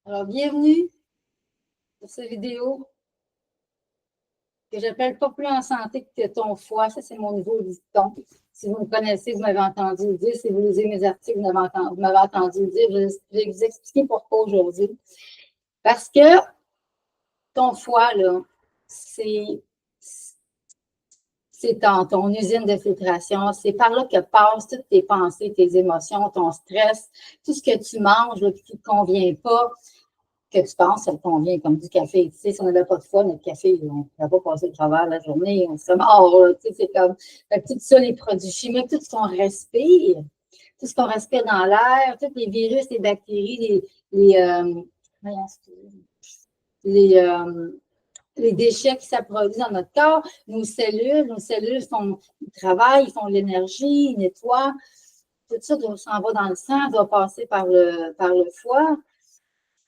Alors, bienvenue pour cette vidéo que j'appelle pas plus en santé que ton foie. Ça, c'est mon nouveau dicton. Si vous me connaissez, vous m'avez entendu le dire. Si vous lisez mes articles, vous m'avez entendu le dire. Je vais vous expliquer pourquoi aujourd'hui. Parce que ton foie, là, c'est ton usine de filtration. C'est par là que passent toutes tes pensées, tes émotions, ton stress, tout ce que tu manges là, qui ne te convient pas, que tu penses, ça te convient, comme du café. Tu sais, si on n'avait pas de foi, notre café, on ne va pas passer le travers la journée, on serait mort. Tu sais, c'est comme, tout ça, les produits chimiques, tout ce qu'on respire, tout ce qu'on respire dans l'air, tous les virus, les bactéries, les déchets qui s'approviennent dans notre corps, nos cellules ils travaillent, ils font de l'énergie, ils nettoient. Tout ça s'en va dans le sang, doit passer par le foie.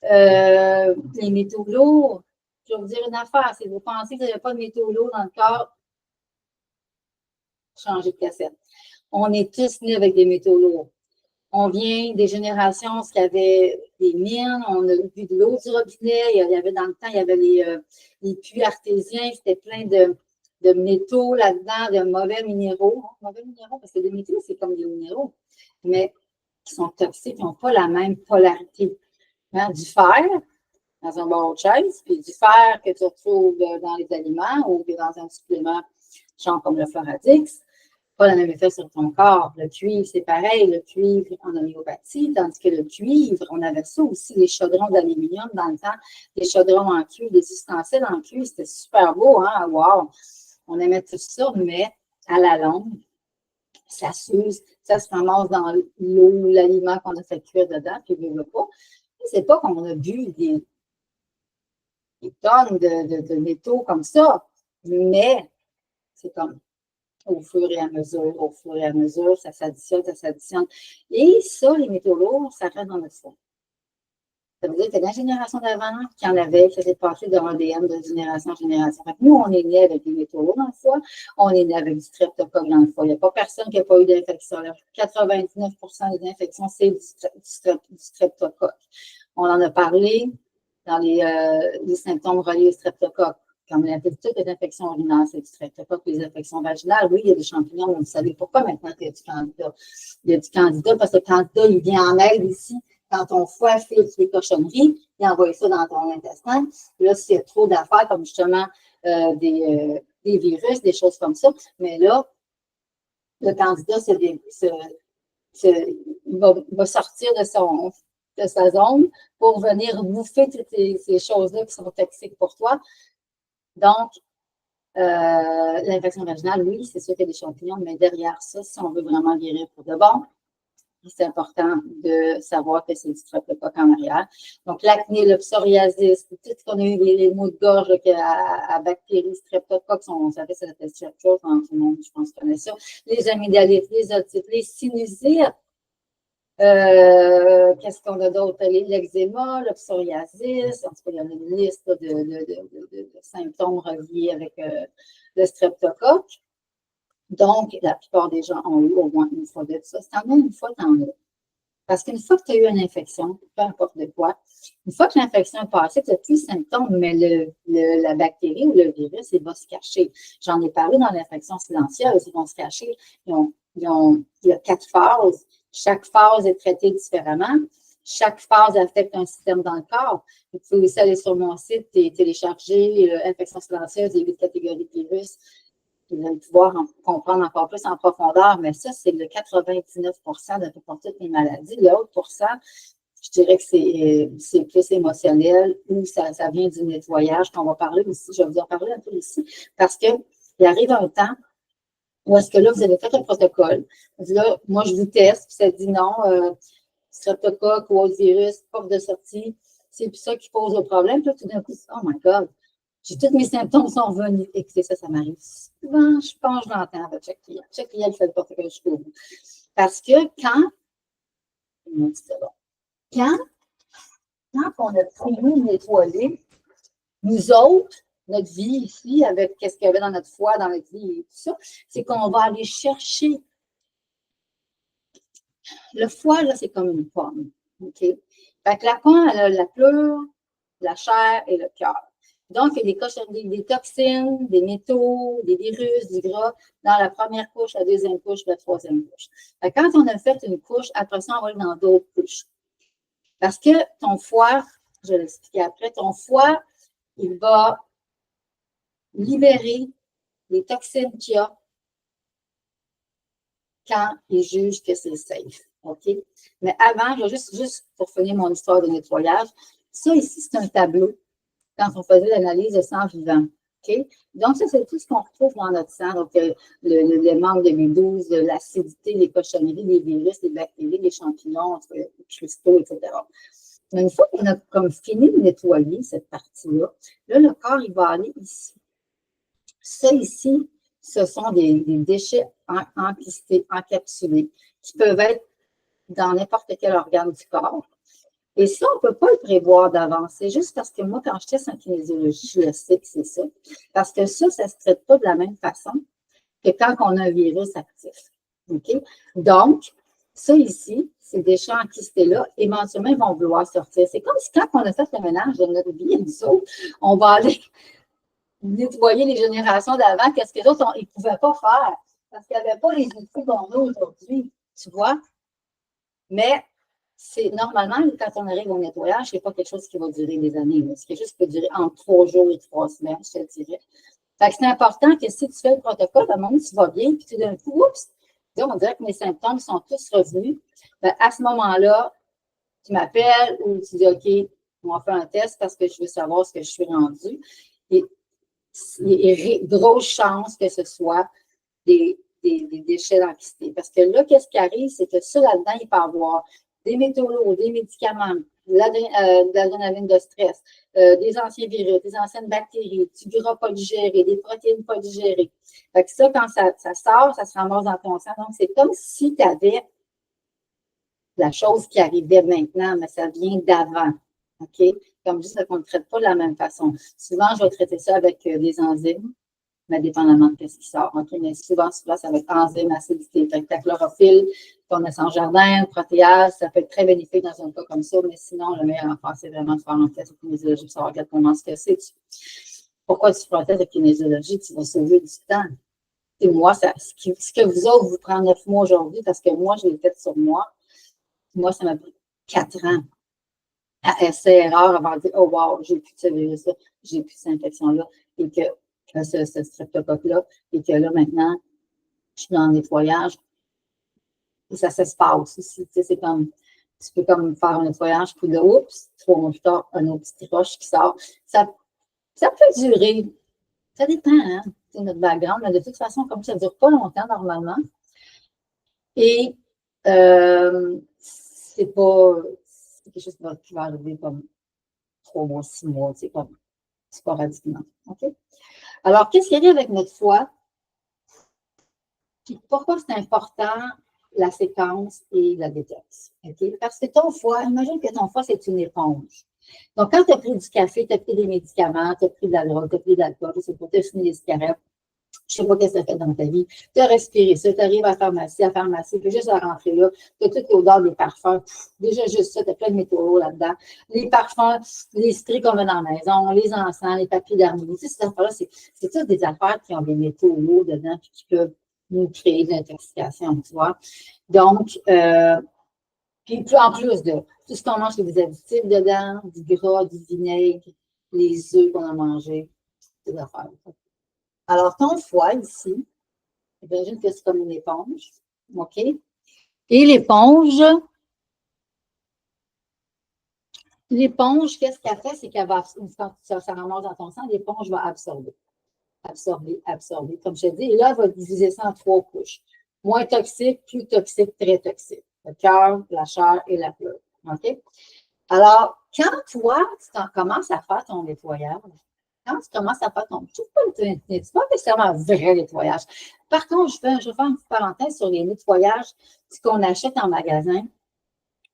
Les métaux lourds. Je vais vous dire une affaire, si vous pensez que vous n'avez pas de métaux lourds dans le corps, changez de cassette. On est tous nés avec des métaux lourds. On vient des générations qui avaient des mines, on a bu de l'eau du robinet, il y avait dans le temps, il y avait les puits artésiens, c'était plein de métaux là-dedans, de mauvais minéraux. Mauvais minéraux, parce que des métaux, c'est comme des minéraux, mais qui sont toxiques, qui n'ont pas la même polarité. Hein, du fer, dans un barreau de chaise, puis du fer que tu retrouves dans les aliments ou dans un supplément, genre comme le Floradix, pas le même effet sur ton corps. Le cuivre, c'est pareil, le cuivre en homéopathie, tandis que le cuivre, on avait ça aussi, les chaudrons d'aluminium dans le temps, des chaudrons en cuivre, des ustensiles en cuivre, c'était super beau, hein, wow! On aimait tout ça, mais à la longue, ça s'use, ça se ramasse dans l'eau, l'aliment qu'on a fait cuire dedans, puis il ne veut pas. C'est pas qu'on a bu des tonnes de métaux comme ça, mais c'est comme au fur et à mesure, ça s'additionne, ça s'additionne. Et ça, les métaux lourds, ça reste dans notre foie. Ça veut dire que la génération d'avant, qui en avait, faisait passer de l'ADN de génération en génération. Fait que nous, on est né avec des métaux lourds dans le foie, on est né avec du streptocoque dans le foie. Il n'y a pas personne qui n'a pas eu d'infection. 99% des infections, c'est du streptocoque. On en a parlé dans les symptômes reliés au streptocoque. Comme toutes les infections urinaires, c'est du streptocoque, les infections vaginales, oui, il y a des champignons, mais vous savez pourquoi maintenant qu'il y a du candida. Il y a du candida parce que le candida, il vient en aide ici. Quand ton foie filtre les cochonneries, il envoie ça dans ton intestin. Là, s'il y a trop d'affaires, comme justement des virus, des choses comme ça, mais là, le candida, il va sortir de sa zone pour venir bouffer toutes ces choses-là qui sont toxiques pour toi. Donc, l'infection vaginale, oui, c'est sûr qu'il y a des champignons, mais derrière ça, si on veut vraiment guérir pour de bon, c'est important de savoir que c'est du streptocoque en arrière. Donc, l'acné, le psoriasis, tout ce qu'on a eu, les maux de gorge à bactéries, streptocoque, on savait que c'était quelque chose, tout le monde, je pense, connaît ça. Les amygdalites, les otites, les sinusites. Qu'est-ce qu'on a d'autre? L'eczéma, le psoriasis, en tout cas, il y a une liste de symptômes reliés avec le streptocoque. Donc, la plupart des gens ont eu au moins une fois de ça. Si tu en as une fois, tu en as. Parce qu'une fois que tu as eu une infection, peu importe de quoi, une fois que l'infection est passée, tu n'as plus de symptômes, mais la bactérie ou le virus, il va se cacher. J'en ai parlé dans l'infection silencieuse, ils vont se cacher. Il y a 4 phases. Chaque phase est traitée différemment. Chaque phase affecte un système dans le corps. Vous pouvez aussi aller sur mon site et télécharger infection silencieuse et 8 catégories de virus. Vous allez pouvoir comprendre encore plus en profondeur, mais ça, c'est le 99% de toutes les maladies. L'autre pourcent, je dirais que c'est plus émotionnel ou ça vient du nettoyage qu'on va parler aussi. Je vais vous en parler un peu ici parce qu'il arrive un temps où est-ce que là, vous avez fait un protocole. Là, moi, je vous teste, puis ça dit non, streptocoque ou autre virus, porte de sortie, c'est plus ça qui pose le problème. Puis là, tout d'un coup, oh my God, tous mes symptômes sont revenus. Écoutez, ça m'arrive souvent. Je pense que je l'entends avec chaque client. Chaque client, il fait le protocole jusqu'au bout. Parce que quand on a fini de nettoyer, nous autres, notre vie ici, avec qu'est-ce qu'il y avait dans notre foie, dans notre vie et tout ça, c'est qu'on va aller chercher. Le foie, là, c'est comme une pomme. OK? Fait que la peau, elle a la pleure, la chair et le cœur. Donc, il y a des cochonneries, des toxines, des métaux, des virus, du gras dans la première couche, la deuxième couche, la troisième couche. Fait que quand on a fait une couche, après ça, on va aller dans d'autres couches. Parce que ton foie, je vais l'expliquer après, ton foie, il va libérer les toxines qu'il y a quand il juge que c'est safe. OK? Mais avant, je vais juste pour finir mon histoire de nettoyage, ça ici, c'est un tableau quand on faisait l'analyse de sang vivant. OK? Donc, ça, c'est tout ce qu'on retrouve dans notre sang. Donc, le manque de B12, l'acidité, les cochonneries, les virus, les bactéries, les champignons, les cristaux, etc. Mais une fois qu'on a comme fini de nettoyer cette partie-là, là, le corps, il va aller ici. Ça ici, ce sont des déchets enquistés, encapsulés, qui peuvent être dans n'importe quel organe du corps. Et ça, on ne peut pas le prévoir d'avance. C'est juste parce que moi, quand je teste en kinésiologie, je le sais que c'est ça. Parce que ça ne se traite pas de la même façon que quand on a un virus actif. OK? Donc, ça ici, ces déchets enquistés-là, éventuellement, ils vont vouloir sortir. C'est comme si quand on a fait le ménage de notre vie, nous autres, on va aller nettoyer les générations d'avant, qu'est-ce que les autres, ils ne pouvaient pas faire parce qu'il n'y avait pas les outils qu'on a aujourd'hui, tu vois? Mais c'est normalement, quand on arrive au nettoyage, ce n'est pas quelque chose qui va durer des années. C'est quelque chose qui peut durer entre 3 jours et 3 semaines, je te dirais. Fait que c'est important que si tu fais le protocole, à un moment où tu vas bien, puis tout d'un coup, oups, on dirait que mes symptômes sont tous revenus. Bien, à ce moment-là, tu m'appelles ou tu dis OK, on va faire un test parce que je veux savoir ce que je suis rendu. Et il y a grosse chance que ce soit des déchets d'enquisté. Parce que là, qu'est-ce qui arrive, c'est que ça, là-dedans, il peut y avoir des métaux lourds, des médicaments, de l'adrénaline de stress, des anciens virus, des anciennes bactéries, du gras pas digéré, des protéines pas digérées. Fait que ça, quand ça sort, ça se ramasse dans ton sang. Donc, c'est comme si tu avais la chose qui arrivait maintenant, mais ça vient d'avant. OK? Comme je dis, qu'on ne traite pas de la même façon. Souvent, je vais traiter ça avec des enzymes, mais dépendamment de ce qui sort. OK? Mais souvent, c'est avec enzymes, acidité. Fait que ta chlorophylle, ton essence jardin, protéase, ça peut être très bénéfique dans un cas comme ça, mais sinon, le meilleur affaire, c'est vraiment de faire un test de kinésiologie pour savoir comment ce que c'est. Pourquoi tu fais un test de kinésiologie? Tu vas sauver du temps. Et moi, ce que vous autres, vous prenez 9 mois aujourd'hui, parce que moi, je l'ai fait sur moi. Moi, ça m'a pris 4 ans à essai-erreur avant de dire, oh wow, j'ai plus de ce virus-là, j'ai plus de cette infection-là, et que ce streptocoque-là, et que là, maintenant, je suis dans le nettoyage, et ça se passe aussi. Tu sais, c'est comme, tu peux comme faire un nettoyage, puis là, oups, 3 mois plus tard, un autre petit roche qui sort. Ça peut durer, ça dépend, hein, c'est notre background, mais de toute façon, comme ça ne dure pas longtemps normalement, et c'est quelque chose qui va arriver comme 3 mois, 6 mois, c'est comme sporadiquement. OK? Alors, qu'est-ce qu'il y a avec notre foie? Puis pourquoi c'est important la séquence et la détox? Okay? Parce que ton foie, imagine que ton foie, c'est une éponge. Donc, quand tu as pris du café, tu as pris des médicaments, tu as pris de la drogue, tu as pris de l'alcool, c'est pour te fumé des cigarettes, je ne sais pas ce que tu as fait dans ta vie, tu as respiré ça, tu arrives à la pharmacie, puis juste à rentrer là, tu as toute l'odeur des parfums, déjà juste ça, tu as plein de métaux là-dedans, les parfums, les stries qu'on met dans la maison, les encens, les papiers d'harmonie, tu sais, ces affaires-là, c'est toutes des affaires qui ont des métaux lourds dedans, puis qui peuvent nous créer de l'intoxication, tu vois. Donc, puis en plus de tout ce qu'on mange, c'est des additifs dedans, du gras, du vinaigre, les œufs qu'on a mangés, ces affaires. Alors, ton foie ici, imagine que c'est comme une éponge, OK? Et l'éponge, qu'est-ce qu'elle fait? C'est qu'elle va, quand ça ramasse dans ton sang, l'éponge va absorber. Absorber. Comme je te dis, et là, elle va diviser ça en 3 couches. Moins toxique, plus toxique, très toxique. Le cœur, la chair et la pleure. OK? Alors, quand toi, tu commences à faire ton nettoyage, quand tu commences à faire ton petit c'est pas nécessairement un vrai nettoyage. Par contre, je vais faire une petite parenthèse sur les nettoyages qu'on achète en magasin,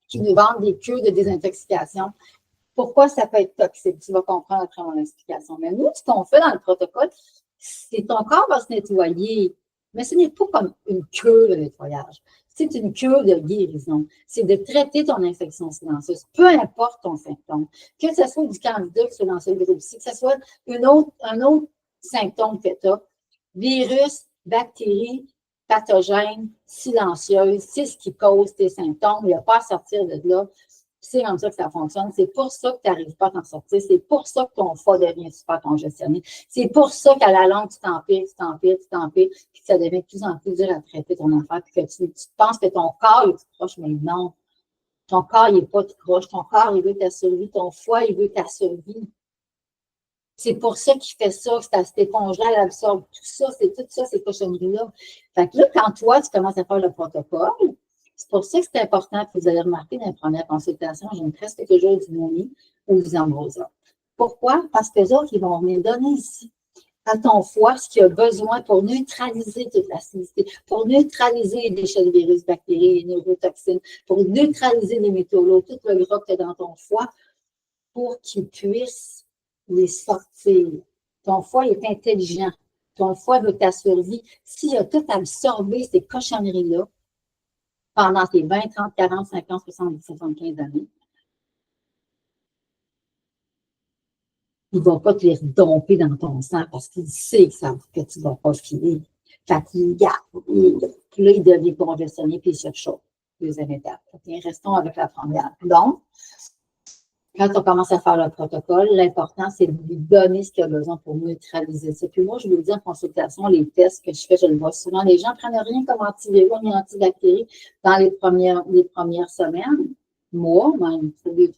qui nous vendent des cures de désintoxication. Pourquoi ça peut être toxique? Tu vas comprendre après mon explication. Mais nous, ce qu'on fait dans le protocole, c'est ton corps va se nettoyer, Mais ce n'est pas comme une cure de nettoyage. C'est une cure de guérison. C'est de traiter ton infection silencieuse, peu importe ton symptôme. Que ce soit du candida, que ce soit dans ce groupe que ce soit un autre symptôme que tu as, virus, bactéries, pathogènes, silencieuses, c'est ce qui cause tes symptômes. Il n'y a pas à sortir de là. C'est comme ça que ça fonctionne. C'est pour ça que tu n'arrives pas à t'en sortir. C'est pour ça que ton foie devient super congestionné. C'est pour ça qu'à la longue, tu t'empires, puis que ça devient de plus en plus dur à traiter ton affaire, puis que tu penses que ton corps est proche, mais non. Ton corps, il n'est pas tout croche. Ton corps, il veut ta survie. Ton foie, il veut ta survie. C'est pour ça qu'il fait ça, que cette éponge-là, elle absorbe tout ça, ces cochonneries-là. Fait que là, quand toi, tu commences à faire le protocole, c'est pour ça que c'est important, que vous allez remarquer dans les premières consultations, j'ai presque toujours du Mouni ou du Ambrosia. Pourquoi? Parce que les autres, ils vont venir donner ici à ton foie ce qu'il a besoin pour neutraliser toute l'acidité, pour neutraliser les déchets de virus, bactéries, les neurotoxines, pour neutraliser les métaux lourds, tout le gras que tu as dans ton foie, pour qu'il puisse les sortir. Ton foie est intelligent. Ton foie veut ta survie. S'il a tout absorbé ces cochonneries-là, pendant tes 20, 30, 40, 50, 70, 75 années, il ne va pas te les redomper dans ton sang parce qu'il sait que tu ne vas pas filer. Fait qu'il garde. Puis là, il devient congestionné puis il surchauffe. Deuxième étape. Restons avec la première. Donc, quand on commence à faire le protocole, l'important, c'est de lui donner ce qu'il a besoin pour neutraliser ça. Puis moi, je vous le dis en consultation, les tests que je fais, je le vois souvent, les gens ne prennent rien comme antivirus ni antibactéries dans les premières semaines, mois, même, deux,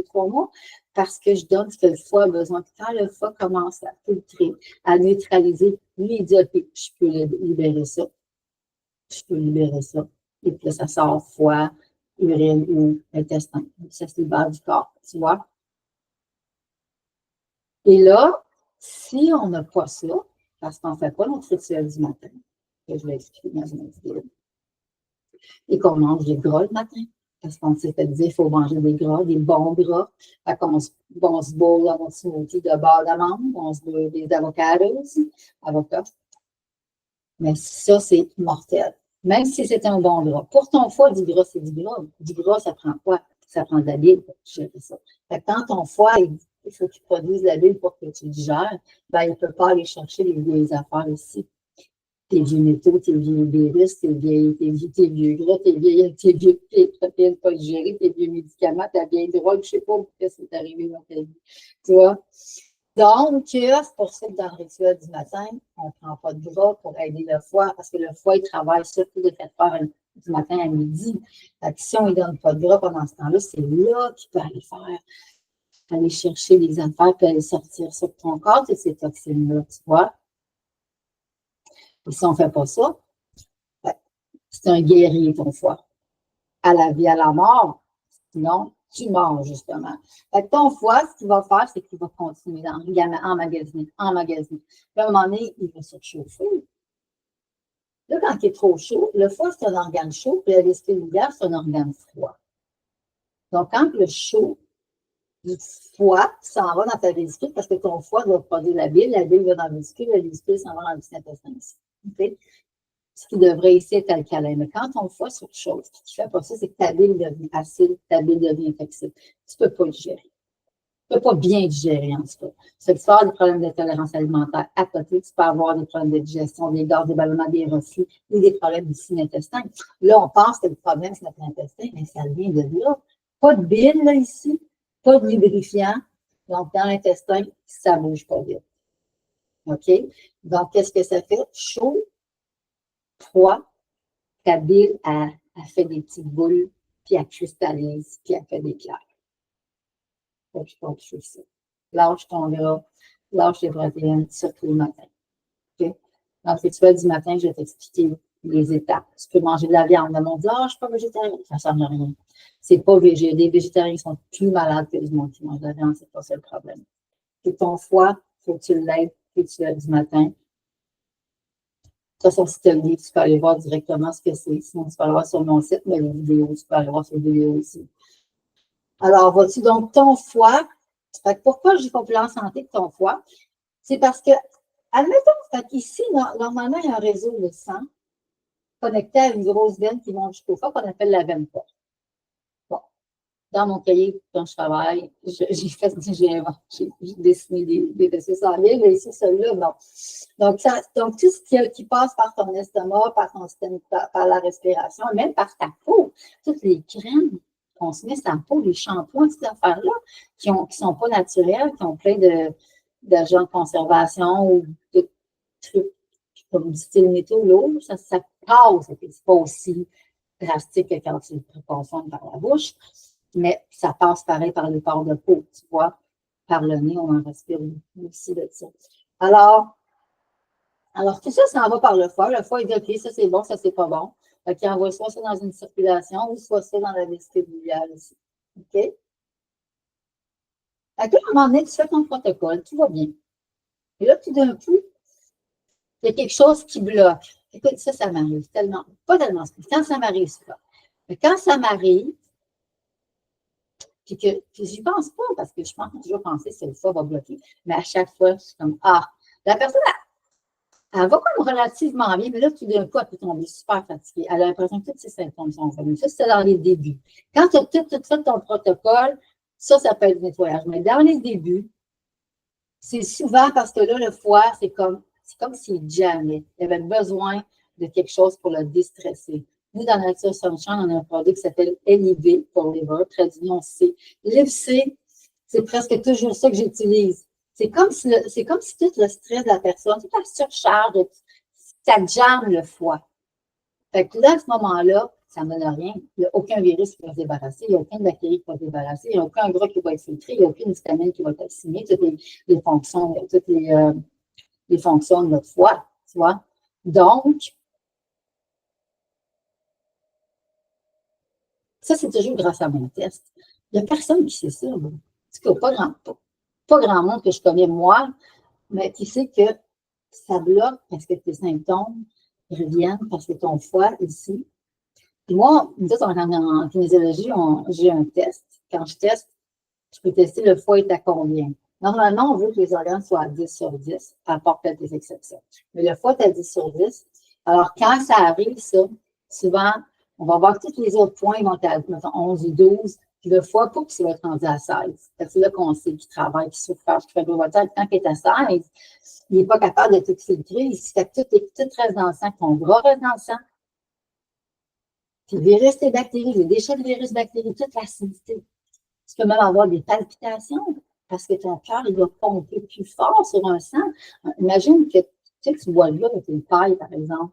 trois mois, parce que je donne ce que le foie a besoin. Puis quand le foie commence à filtrer, à neutraliser, lui, il dit, OK, je peux libérer ça. Je peux libérer ça. Et puis là, ça sort foie, urine ou intestin. Ça se libère du corps, tu vois. Et là, si on n'a pas ça, parce qu'on ne fait pas notre rituel du matin, que je vais expliquer dans une vidéo, et qu'on mange des gras le matin, parce qu'on s'est fait dire qu'il faut manger des gras, des bons gras, fait qu'on se bourre dans notre smoothie de beurre d'amande, on se bourre des avocats. Mais ça, c'est mortel. Même si c'est un bon gras. Pour ton foie, du gras, c'est du gras. Du gras, ça prend quoi? Ça prend de la bile pour gérer ça. Fait que quand ton foie, il faut qu'il produise de la bile pour que tu le digères, ben, il ne peut pas aller chercher les vieilles affaires ici. Tes vieux métaux, tes vieux virus, tes vieux gras, tes vieux protéines pas digérées, tes vieux médicaments, ta vieille drogue, je ne sais pas pourquoi c'est arrivé dans ta vie. Tu vois? Donc, c'est pour ça que dans le rituel du matin, on ne prend pas de gras pour aider le foie, parce que le foie, il travaille surtout de faire du matin à midi. Si on ne lui donne pas de gras pendant ce temps-là, c'est là qu'il peut aller faire, aller chercher les affaires, puis aller sortir sur ton corps de ces toxines-là, tu vois. Et si on ne fait pas ça, c'est un guerrier, ton foie. À la vie, à la mort, sinon, tu mords, justement. Fait que ton foie, ce qu'il va faire, c'est qu'il va continuer emmagasiner. Puis à un moment donné, il va surchauffer. Là, quand il est trop chaud, le foie, c'est un organe chaud, puis la vessie biliaire, c'est un organe froid. Donc, quand le chaud du foie s'en va dans ta vésicule, parce que ton foie doit produire la bile va dans la vésicule s'en va dans le petit intestin ici. Okay? Ce qui devrait ici être alcalin. Mais quand ton foie surchauffe, ce qui fait pas ça, c'est que ta bile devient acide, ta bile devient toxique. Tu ne peux pas le digérer. Tu ne peux pas bien digérer, en tout cas. Tu peux avoir des problèmes de tolérance alimentaire à côté, tu peux avoir des problèmes de digestion, des gaz, des ballonnements, des reflux ou des problèmes du intestin. Là, on pense que le problème, c'est notre intestin, mais ça vient de là. Pas de bile, là, ici, pas de lubrifiant. Donc, dans l'intestin, ça ne bouge pas vite. OK? Donc, qu'est-ce que ça fait? Chaud, froid, ta bile, elle fait des petites boules, puis elle cristallise, puis elle fait des clairs. Faut que je fais ça. Lâche ton gras, lâche les protéines, surtout le matin. Okay? Dans le rituel du matin, je vais t'expliquer les étapes. Tu peux manger de la viande. Le monde dit, je ne suis pas végétarien. Ça ne sert à rien. C'est pas végétarien. Les végétariens sont plus malades que les gens qui mangent de la viande. C'est pas ça le problème. Et ton foie, il faut que tu l'aides le rituel du matin. De toute façon, si tu as le livre, tu peux aller voir directement ce que c'est. Sinon, tu peux aller voir sur mon site, mais les vidéos, tu peux aller voir sur les vidéos aussi. Alors, vois-tu, donc, ton foie, pourquoi je dis populaire santé de ton foie? C'est parce que Admettons, ici, normalement, il y a un réseau de sang connecté à une grosse veine qui monte jusqu'au foie qu'on appelle la veine porte. Bon. Dans mon cahier, quand je travaille, j'ai dessiné des vaisseaux sanguins, mais ici, celui-là, non. Donc, tout ce qui passe par ton estomac, par ton système, par la respiration, même par ta peau, toutes les crèmes qu'on se met sur la peau, les shampoings, ces affaires-là, qui ne sont pas naturelles, qui ont plein d'agents de conservation ou de trucs comme du style métaux lourd, ça passe. C'est pas aussi drastique que quand tu le consommes par la bouche, mais ça passe pareil par les pores de peau, tu vois. Par le nez, on en respire aussi de ça. Alors, tout ça, ça en va par le foie. Le foie, il dit, OK, ça c'est bon, ça c'est pas bon. Donc, il envoie soit ça dans une circulation ou soit ça dans la vessie biliaire ici. OK? Donc, à un moment donné, tu fais ton protocole, tout va bien. Et là, tout d'un coup, il y a quelque chose qui bloque. Écoute, ça m'arrive tellement, pas tellement, quand ça m'arrive, c'est pas. Mais quand ça m'arrive, puis j'y pense pas, parce que je pense toujours penser que le foie va bloquer. Mais à chaque fois, je suis comme, la personne, elle va comme relativement bien, mais là, tout d'un coup, elle peut tomber super fatiguée. Elle a l'impression que tous ses symptômes sont venus. Ça, c'est dans les débuts. Quand tu as tout fait ton protocole, ça peut être le nettoyage. Mais dans les débuts, c'est souvent parce que là, le foie, c'est comme s'il jammait. Il avait besoin de quelque chose pour le déstresser. Nous, dans Nature Sunshine, on a un produit qui s'appelle LIV pour liver, traduit en C. L'IV-C, c'est presque toujours ça que j'utilise. C'est comme si tout le stress de la personne, toute la surcharge, ça jamme le foie. Fait que là, à ce moment-là, ça ne donne rien. Il n'y a aucun virus qui va se débarrasser, il n'y a aucune bactérie qui va se débarrasser, il n'y a aucun gras qui va être filtré, il n'y a aucune vitamine qui va être assimilée, toutes les fonctions, les fonctions de notre foie, tu vois. Donc, ça, c'est toujours grâce à mon test. Il n'y a personne qui sait ça. En tout cas, pas grand monde que je connais moi, mais qui sait que ça bloque parce que tes symptômes reviennent, parce que ton foie, ici. Puis moi, en kinésiologie, j'ai un test. Quand je teste, je peux tester le foie est à combien. Normalement, on veut que les organes soient à 10 sur 10, à part peut-être des exceptions. Mais le foie est à 10 sur 10. Alors, quand ça arrive, ça, souvent, on va voir que tous les autres points vont être à 11 ou 12. Puis le foie, pour qu'il soit rendu à 16. C'est là qu'on sait qu'il travaille, qu'il souffre, qu'il fait de l'ovotage. Tant qu'il est à 16, il n'est pas capable de tout filtrer. Il fait que tout reste dans le sang, ton gras reste dans le sang. Puis le virus, les bactéries, les déchets de virus, bactéries, toute l'acidité. Tu peux même avoir des palpitations parce que ton cœur, il doit pomper plus fort sur un sang. Imagine que tu bois de l'eau avec une paille, par exemple.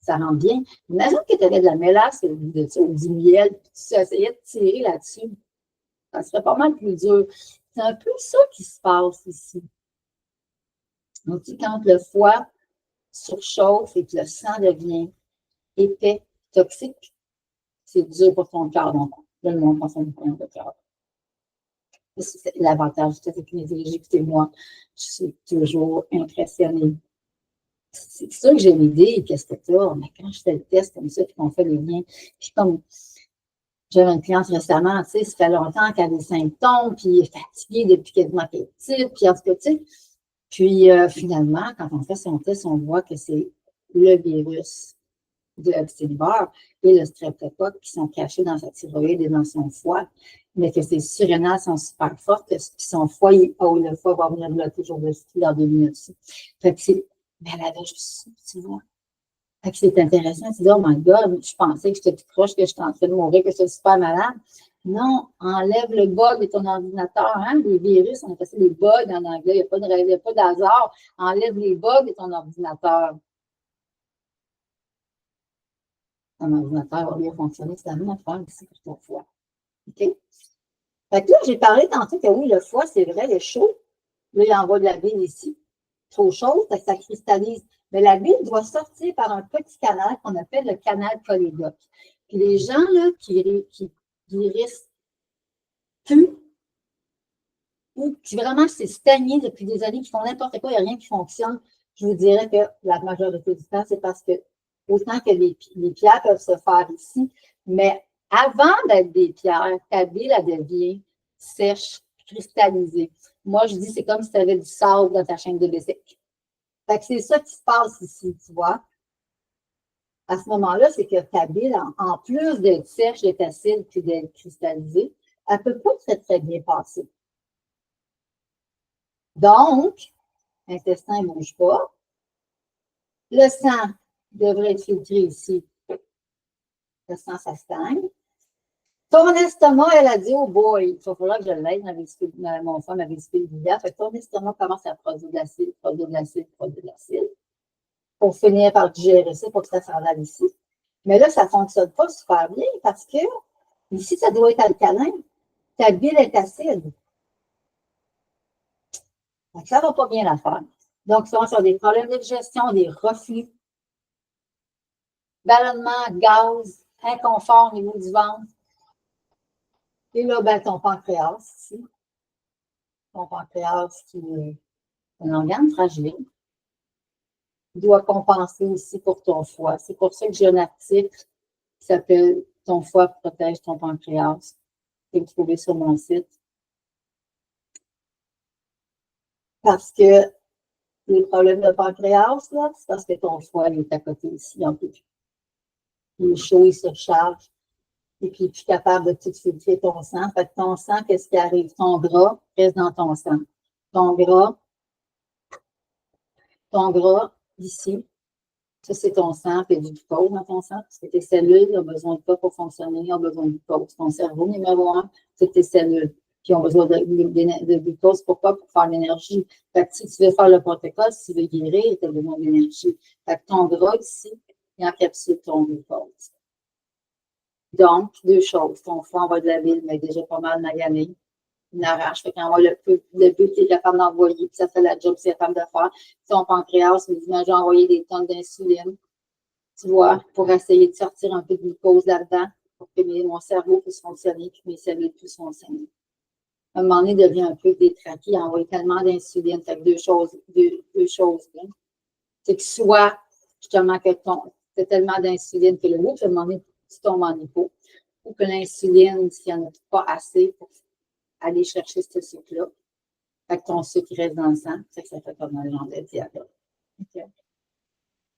Ça rend bien. Imagine que tu avais de la mélasse ou du miel, puis tu essayais de tirer là-dessus. Ça serait pas mal plus dur. C'est un peu ça qui se passe ici. Donc, quand le foie surchauffe et que le sang devient épais, toxique, c'est dur pour ton cœur. Donc, là, le monde pense à une pointe de cœur. C'est l'avantage de cette kinésiologie, écoutez-moi, je suis toujours impressionnée. C'est sûr que j'ai une idée, qu'est-ce que tu as, mais quand je fais le test comme ça, puis qu'on fait les liens, puis comme j'avais une cliente récemment, tu sais, ça fait longtemps qu'elle a des symptômes, puis elle est fatiguée depuis quasiment qu'elle est petite, puis en tout cas, tu sais, puis finalement, quand on fait son test, on voit que c'est le virus de l'Epstein-Barr et le streptocoque qui sont cachés dans sa thyroïde et dans son foie, mais que ses surrénales sont super fortes, que son foie, le foie va venir bloquer toujours dessus dans 2 minutes. Fait que mais elle avait juste ça, tu vois. Fait que c'est intéressant, tu dis, oh my God, je pensais que j'étais tout proche, que j'étais en train de mourir, que j'étais super malade. Non, enlève le bug de ton ordinateur, hein, les virus, on appelle ça des bugs en anglais, il n'y a pas d'hasard. Enlève les bugs de ton ordinateur. Un ordinateur va bien fonctionner, c'est la même affaire ici pour ton foie. OK? Fait que là, j'ai parlé tantôt que oui, le foie, c'est vrai, il est chaud. Là, il envoie de la bile ici. Trop chaude, ça cristallise. Mais la bile doit sortir par un petit canal qu'on appelle le canal cholédoque. Puis les gens là, qui risquent plus, ou qui vraiment s'est stagné depuis des années, qui font n'importe quoi, il n'y a rien qui fonctionne, je vous dirais que la majorité du temps, c'est parce que autant que les pierres peuvent se faire ici, mais avant d'être des pierres, ta bile, elle devient sèche, cristallisée. Moi, je dis, c'est comme si tu avais du sable dans ta chaîne de bicycle. Fait que c'est ça qui se passe ici, tu vois. À ce moment-là, c'est que ta bile, en plus d'être sèche, d'être acide puis d'être cristallisée, elle ne peut pas très, très bien passer. Donc, l'intestin ne bouge pas. Le sang devrait être filtré ici. Le sang, ça stagne. Ton estomac, elle a dit, oh boy, il va falloir que je l'aide, mon femme avait vésicule biliaire. Fait que ton estomac commence à produire de l'acide, produire de l'acide, produire de l'acide, pour finir par digérer ça, pour que ça s'en aille ici. Mais là, ça ne fonctionne pas super bien parce que ici, ça doit être alcalin. Ta bile est acide. Donc, ça ne va pas bien la faire. Donc, souvent, sur des problèmes de digestion, des reflux, ballonnement, gaz, inconfort au niveau du ventre. Et là, ben, ton pancréas ici. Ton pancréas qui est un organe fragile. Doit compenser aussi pour ton foie. C'est pour ça que j'ai un article qui s'appelle Ton foie protège ton pancréas. Tu peux le trouver sur mon site. Parce que les problèmes de pancréas, là, c'est parce que ton foie il est à côté ici, en plus. Il est chaud, il se charge. Et puis, il n'est plus capable de tout filtrer ton sang. Fait que ton sang, qu'est-ce qui arrive? Ton gras reste dans ton sang. Ton gras, ici, ça, c'est ton sang, puis il y a du glucose dans ton sang, parce que tes cellules ont besoin de quoi pour fonctionner, ils ont besoin de glucose. Ton cerveau, numéro un, c'est tes cellules qui ont besoin de glucose. Pourquoi? Pour faire l'énergie. Fait que si tu veux faire le protocole, si tu veux guérir, tu as besoin d'énergie. Fait que ton gras, ici, il encapsule ton glucose. Donc, deux choses. Ton foie envoie de la bile, mais déjà pas mal magané. Il arrache. Fait qu'il envoie le but qu'il est capable d'envoyer, puis ça fait la job qu'il est capable de faire. Ton pancréas, il dit, j'ai envoyé des tonnes d'insuline, tu vois, pour essayer de sortir un peu de glucose là-dedans, pour que mon cerveau puisse fonctionner, puis mes cellules puissent fonctionner. À un moment donné, il devient un peu détraqué, il envoie tellement d'insuline. Fait que deux choses. C'est que soit, justement, que tu as tellement d'insuline que le loup, à un moment donné, tu tombes en hypo, ou que l'insuline, s'il n'y en a pas assez pour aller chercher ce sucre-là. Fait que ton sucre reste dans le sang. Ça fait comme un genre de diabète. Okay.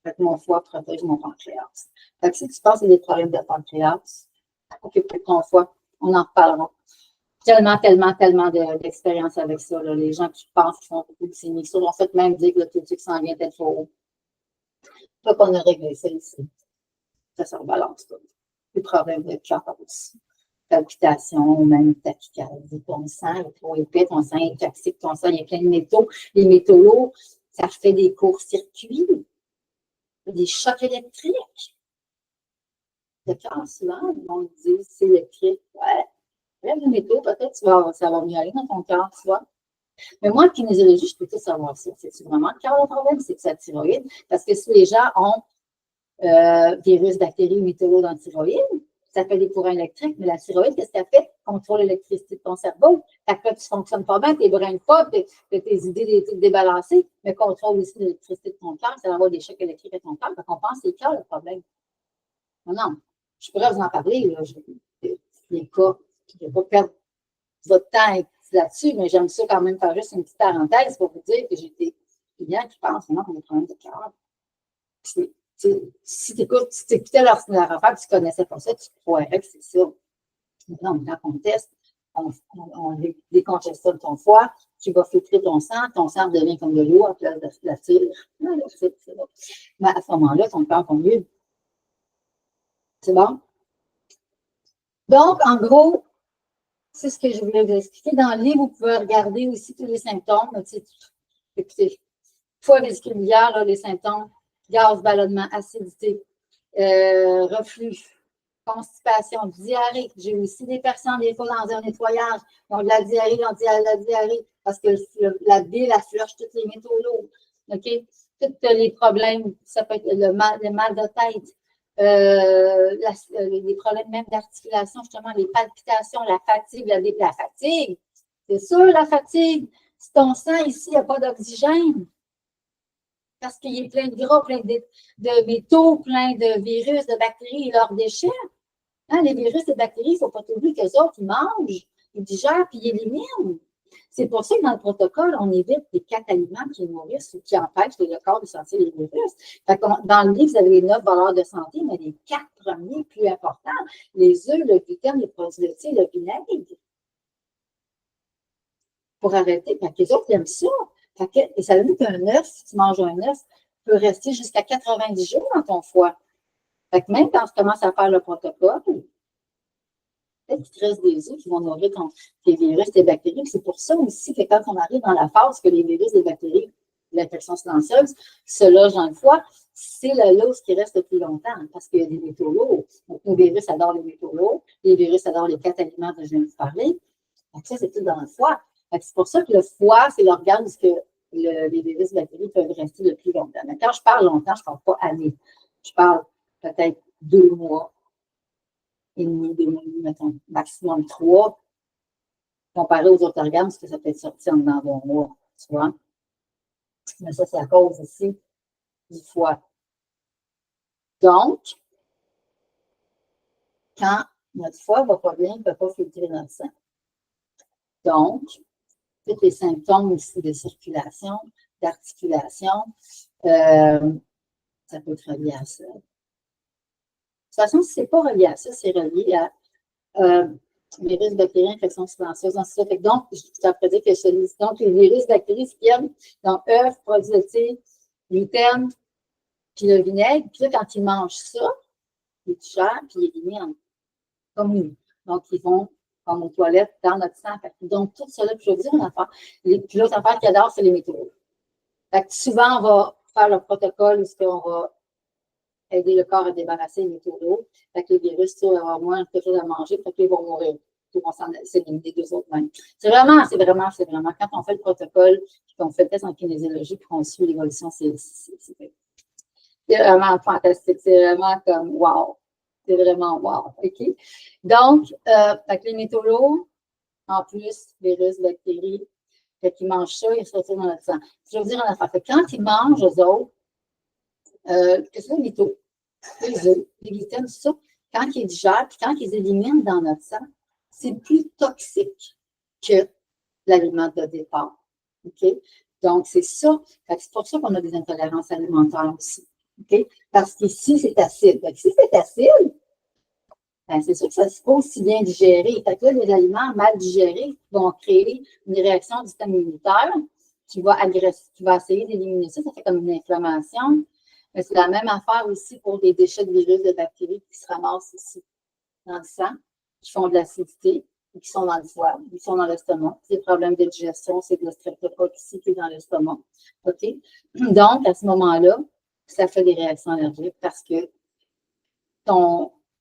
Fait que mon foie protège mon pancréas. Fait que si tu penses à des problèmes de pancréas, occupe de ton foie. On en reparlera. Tellement d'expérience avec ça. Là. Les gens qui pensent qu'ils font beaucoup de glycémie, en fait, même dire que le taux de sucre sanguin est trop haut. Fait qu'on a réglé ça ici. Ça se rebalance tout. Les problèmes de cœur aussi. Palpitations, même tachycardie, ton sang est trop épais, ton sang est toxique, ton sang il y a plein de métaux. Les métaux lourds, ça fait des courts-circuits, des chocs électriques. Le cœur, souvent, on dit c'est électrique. Ouais, les métaux, peut-être ça va mieux aller dans ton cœur, tu vois. Mais moi, en kinésiologie, je peux tout savoir ça. C'est vraiment le cœur le problème, c'est que c'est la thyroïde. Parce que si les gens ont virus, bactéries, métaux lourds dans la thyroïde, ça fait des courants électriques, mais la thyroïde, qu'est-ce qu'elle fait? Contrôle l'électricité de ton cerveau. Fait que là, tu ne fonctionnes pas bien, tes brins pas, tes idées sont débalancées, mais contrôle aussi l'électricité de ton cœur, ça va avoir des chocs électriques à ton cœur. Fait qu'on pense que c'est le cœur le problème. Non, je pourrais vous en parler, là. Les cas, je ne vais pas perdre votre temps là-dessus, mais j'aime ça quand même faire juste une petite parenthèse pour vous dire que j'ai des clients qui pensent non, qu'on a des problèmes de cœur. Si tu écoutais leur affaire et tu ne connaissais pas ça, tu croirais que c'est ça. Non, quand on teste, on décongestionne ton foie, tu vas filtrer ton sang devient comme de l'eau à place de la cire. Mais à ce moment-là, ton cœur va mieux. C'est bon? Donc, en gros, c'est ce que je voulais vous expliquer. Dans le livre, vous pouvez regarder aussi tous les symptômes. Écoutez, foie vésiculaire, les symptômes, gaz, ballonnement, acidité, reflux, constipation, diarrhée. J'ai aussi des personnes, des fois, dans un nettoyage, qui ont de la diarrhée, la diarrhée, parce que la bile, elle flush tous les métaux lourds. OK? Tous les problèmes, ça peut être le mal de tête, les problèmes même d'articulation, justement, les palpitations, la fatigue, la fatigue. C'est sûr, la fatigue. Si ton sang ici n'a pas d'oxygène, parce qu'il est plein de gras, plein de métaux, plein de virus, de bactéries et leurs déchets. Hein, les virus et les bactéries, il ne faut pas oublier qu'eux autres, ils mangent, ils digèrent, puis ils éliminent. C'est pour ça que dans le protocole, on évite les 4 aliments qui nourrissent ou qui empêchent le corps de sentir les virus. Dans le livre, vous avez les 9 valeurs de santé, mais les 4 premiers plus importants, les œufs, le gluten, les produits laitiers, le vinaigre, pour arrêter. Fait que les autres aiment ça. Et ça veut dire qu'un œuf, si tu manges un œuf, peut rester jusqu'à 90 jours dans ton foie. Fait que même quand tu commences à faire le protocole, peut-être qu'il te reste des œufs qui vont nourrir tes virus, tes bactéries. C'est pour ça aussi que quand on arrive dans la phase que les virus, les bactéries, l'infection silencieuse se logent dans le foie, c'est la lose qui reste le plus longtemps parce qu'il y a des métaux lourds. Donc, les virus adorent les métaux lourds. Les virus adorent les 4 aliments dont je viens de vous parler. Donc, ça, c'est tout dans le foie. C'est pour ça que le foie, c'est l'organe où les virus et les bactéries peuvent rester le plus longtemps. Mais quand je parle longtemps, je ne parle pas années. Je parle peut-être 2 mois et demi, 2 mois et demi, mettons, maximum 3, comparé aux autres organes, parce que ça peut être sorti en dedans d'un mois, tu vois. Mais ça, c'est à cause aussi du foie. Donc, quand notre foie ne va pas bien, il ne peut pas filtrer notre sang. Donc, tous les symptômes aussi de circulation, d'articulation, ça peut être relié à ça. De toute façon, si ce n'est pas relié à ça, c'est relié à virus, bactéries, infection silencieuse. Donc, je t'ai dit que donc, les virus, bactéries, ce qu'ils aiment, donc œufs, produits laitiers, gluten, puis le vinaigre. Puis là, quand ils mangent ça, ils digèrent, puis ils éliminent comme nous. Donc, ils vont comme aux toilettes dans notre sang. Donc, tout cela, puis je vais vous dire une affaire. Puis l'autre affaire qu'ils adorent, c'est les métaux. Fait que souvent, on va faire le protocole où on va aider le corps à débarrasser les métaux lourds. Fait que les virus, tu vas avoir moins quelque chose à manger, fait qu'ils vont mourir. Ils vont s'éliminer d'eux autres mêmes. C'est vraiment, quand on fait le protocole, puis qu'on fait le test en kinésiologie, puis qu'on suit l'évolution, c'est vraiment fantastique. C'est vraiment comme wow. C'est vraiment wow. OK? Donc, avec les métaux lourds, en plus, virus, bactéries, fait qu'ils mangent ça, ils se retrouvent dans notre sang. Je vais vous dire une affaire. Fait que quand ils mangent, eux autres, que ce soit les métaux, les œufs, les gluten, tout ça, quand ils digèrent, puis quand ils éliminent dans notre sang, c'est plus toxique que l'aliment de départ. OK? Donc, c'est ça. C'est pour ça qu'on a des intolérances alimentaires aussi. OK? Parce qu'ici, c'est acide. Donc, si c'est acide, ben, c'est sûr que ça ne se peut aussi bien digérer. Fait que là, les aliments mal digérés vont créer une réaction du système immunitaire qui va essayer d'éliminer ça. Ça fait comme une inflammation. Mais c'est la même affaire aussi pour des déchets de virus, de bactéries qui se ramassent ici dans le sang, qui font de l'acidité, et qui sont dans le foie, qui sont dans l'estomac. C'est des problèmes de digestion, c'est de la streptocoque ici qui est dans l'estomac. OK? Donc, à ce moment-là, ça fait des réactions allergiques parce que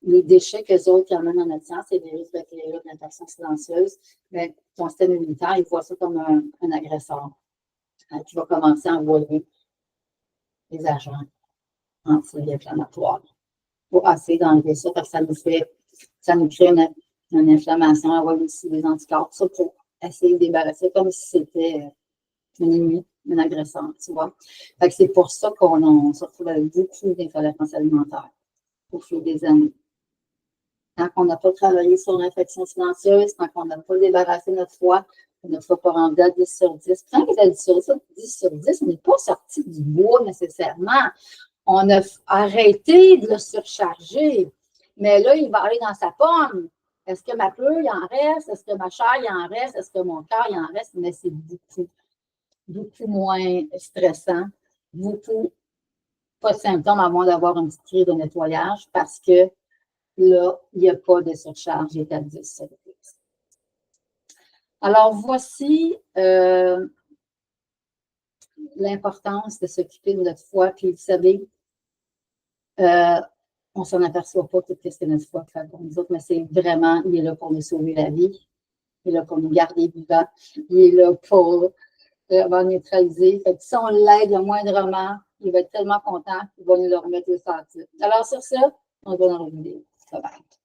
les déchets qu'eux autres amènent dans notre sang, c'est des virus, bactéries, de l'infection silencieuse, mais ton système immunitaire, il voit ça comme un agresseur qui va commencer à envoyer les agents anti-inflammatoires pour essayer d'enlever ça, parce que ça nous crée une inflammation, envoyer aussi des anticorps, ça pour essayer de débarrasser comme si c'était un ennemi, un agresseur, tu vois. Fait que c'est pour ça qu'on se retrouve avec beaucoup d'intolérances alimentaires au fil des années. Tant qu'on n'a pas travaillé sur l'infection silencieuse, tant qu'on n'a pas débarrassé notre foie, on ne soit pas rendu à 10 sur 10. Quand vous êtes sur 10, on n'est pas sorti du bois nécessairement. On a arrêté de le surcharger. Mais là, il va aller dans sa pomme. Est-ce que ma queue, il en reste? Est-ce que ma chair, il en reste? Est-ce que mon cœur, il en reste? Mais c'est beaucoup moins stressant, beaucoup pas de symptômes à moins d'avoir une petite crise de nettoyage parce que là, il n'y a pas de surcharge, il est à 10 sur 10. Alors, voici l'importance de s'occuper de notre foie. Puis, vous savez, on ne s'en aperçoit pas tout ce que notre foie fait pour nous autres, mais c'est vraiment, il est là pour nous sauver la vie. Il est là pour nous garder vivants. Il est là pour neutraliser. Fait que si on l'aide moindrement, il va être tellement content qu'il va nous le remettre au centre. Alors, sur ça, on se voit dans la vidéo. Bye bye.